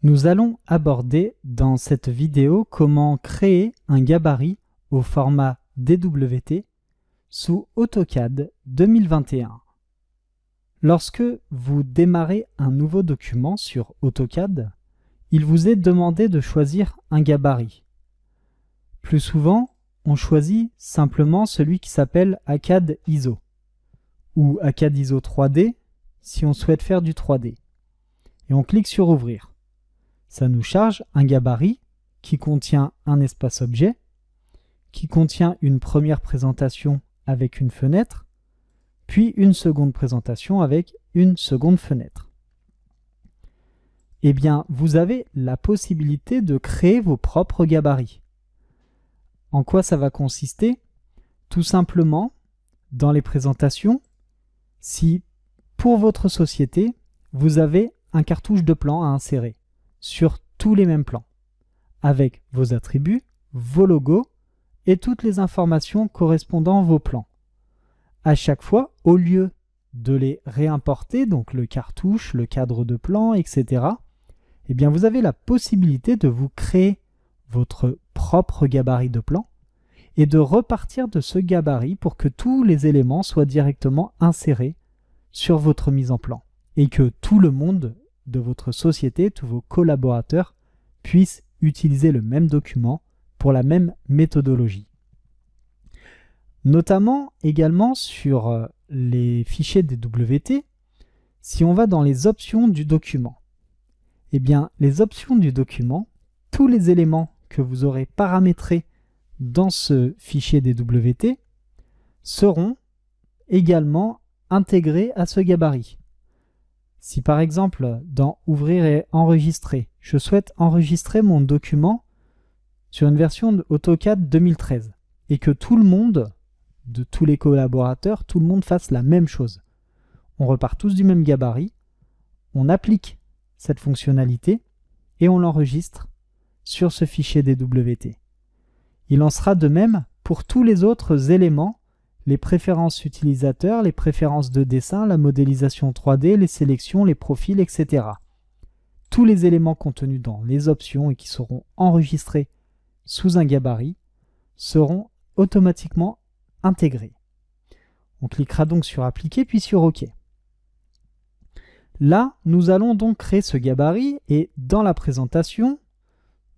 Nous allons aborder dans cette vidéo comment créer un gabarit au format DWT sous AutoCAD 2021. Lorsque vous démarrez un nouveau document sur AutoCAD, il vous est demandé de choisir un gabarit. Plus souvent, on choisit simplement celui qui s'appelle ACAD ISO ou ACAD ISO 3D si on souhaite faire du 3D. Et on clique sur Ouvrir. Ça nous charge un gabarit qui contient un espace objet, qui contient une première présentation avec une fenêtre, puis une seconde présentation avec une seconde fenêtre. Eh bien, vous avez la possibilité de créer vos propres gabarits. En quoi ça va consister? Tout simplement, dans les présentations, si pour votre société, vous avez un cartouche de plan à insérer sur tous les mêmes plans, avec vos attributs, vos logos et toutes les informations correspondant à vos plans. À chaque fois, au lieu de les réimporter, donc le cartouche, le cadre de plan, etc., eh bien vous avez la possibilité de vous créer votre propre gabarit de plan et de repartir de ce gabarit pour que tous les éléments soient directement insérés sur votre mise en plan et que tout le monde de votre société, tous vos collaborateurs puissent utiliser le même document pour la même méthodologie. Notamment également sur les fichiers DWT, si on va dans les options du document, eh bien les options du document, tous les éléments que vous aurez paramétrés dans ce fichier DWT seront également intégrés à ce gabarit. Si par exemple, dans Ouvrir et enregistrer, je souhaite enregistrer mon document sur une version de AutoCAD 2013 et que tout le monde, de tous les collaborateurs, tout le monde fasse la même chose. On repart tous du même gabarit, on applique cette fonctionnalité et on l'enregistre sur ce fichier DWT. Il en sera de même pour tous les autres éléments, les préférences utilisateurs, les préférences de dessin, la modélisation 3D, les sélections, les profils, etc. Tous les éléments contenus dans les options et qui seront enregistrés sous un gabarit seront automatiquement intégrés. On cliquera donc sur Appliquer puis sur OK. Là, nous allons donc créer ce gabarit et dans la présentation,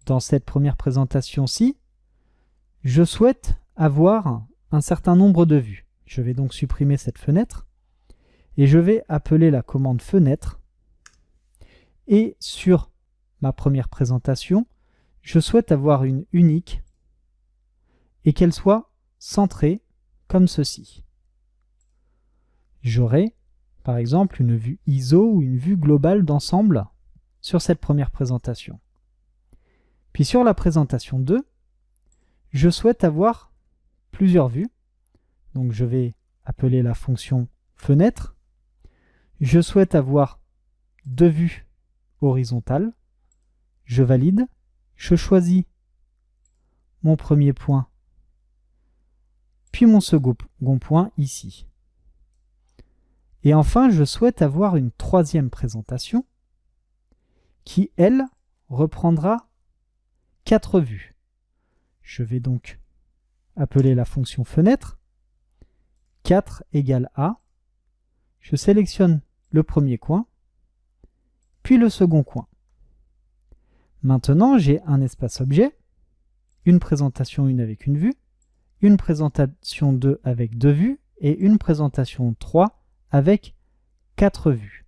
dans cette première présentation-ci, je souhaite avoir un certain nombre de vues. Je vais donc supprimer cette fenêtre et je vais appeler la commande fenêtre et sur ma première présentation, je souhaite avoir une unique et qu'elle soit centrée comme ceci. J'aurai par exemple une vue ISO ou une vue globale d'ensemble sur cette première présentation. Puis sur la présentation 2, je souhaite avoir plusieurs vues. Donc je vais appeler la fonction fenêtre. Je souhaite avoir deux vues horizontales. Je valide. Je choisis mon premier point, puis mon second point ici. Et enfin, je souhaite avoir une troisième présentation qui, elle, reprendra 4 vues. Je vais donc appeler la fonction fenêtre. 4 égale A. Je sélectionne le premier coin, puis le second coin. Maintenant, j'ai un espace objet, une présentation 1 avec une vue, une présentation 2 avec 2 vues et une présentation 3 avec 4 vues.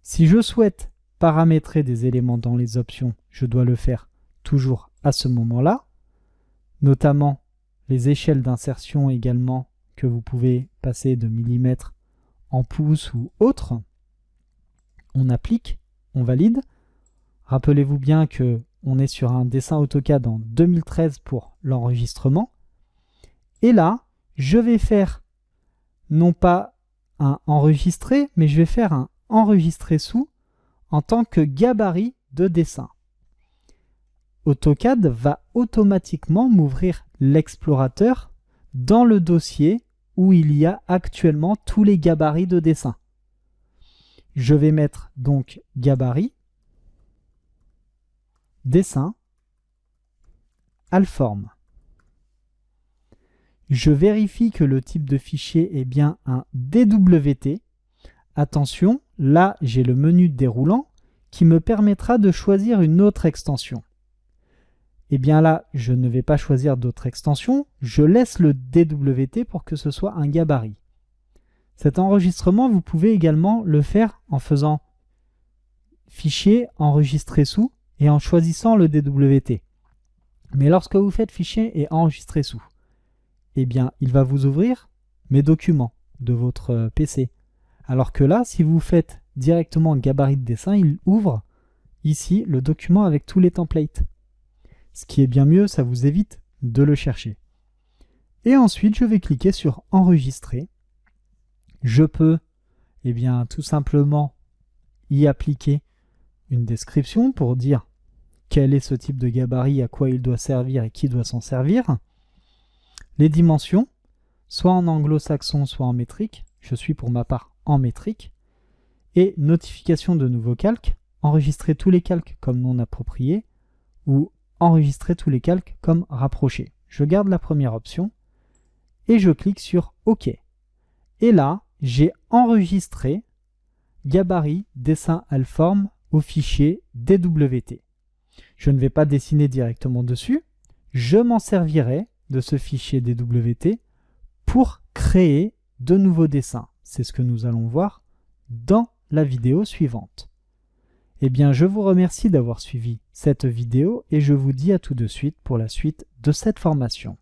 Si je souhaite paramétrer des éléments dans les options, je dois le faire toujours à ce moment-là, notamment les échelles d'insertion également que vous pouvez passer de millimètres en pouces ou autre. On applique, on valide. Rappelez-vous bien que on est sur un dessin AutoCAD en 2013 pour l'enregistrement. Et là, je vais faire non pas un enregistrer, mais je vais faire un enregistrer sous en tant que gabarit de dessin. AutoCAD va automatiquement m'ouvrir l'explorateur dans le dossier où il y a actuellement tous les gabarits de dessin. Je vais mettre donc gabarit dessin, Allform. Je vérifie que le type de fichier est bien un DWT. Attention, là j'ai le menu déroulant qui me permettra de choisir une autre extension. Et bien là, je ne vais pas choisir d'autre extension, je laisse le DWT pour que ce soit un gabarit. Cet enregistrement, vous pouvez également le faire en faisant fichier enregistrer sous et en choisissant le DWT. Mais lorsque vous faites fichier et enregistrer sous, eh bien, il va vous ouvrir mes documents de votre PC. Alors que là, si vous faites directement gabarit de dessin, il ouvre ici le document avec tous les templates. Ce qui est bien mieux, ça vous évite de le chercher. Et ensuite, je vais cliquer sur enregistrer. Je peux, eh bien, tout simplement y appliquer une description pour dire quel est ce type de gabarit, à quoi il doit servir et qui doit s'en servir. Les dimensions, soit en anglo-saxon, soit en métrique. Je suis pour ma part en métrique. Et notification de nouveaux calques, enregistrer tous les calques comme non appropriés ou enregistrer tous les calques comme rapprochés. Je garde la première option et je clique sur OK. Et là, j'ai enregistré gabarit dessin Allform au fichier DWT. Je ne vais pas dessiner directement dessus, je m'en servirai de ce fichier DWT pour créer de nouveaux dessins. C'est ce que nous allons voir dans la vidéo suivante. Eh bien, je vous remercie d'avoir suivi cette vidéo et je vous dis à tout de suite pour la suite de cette formation.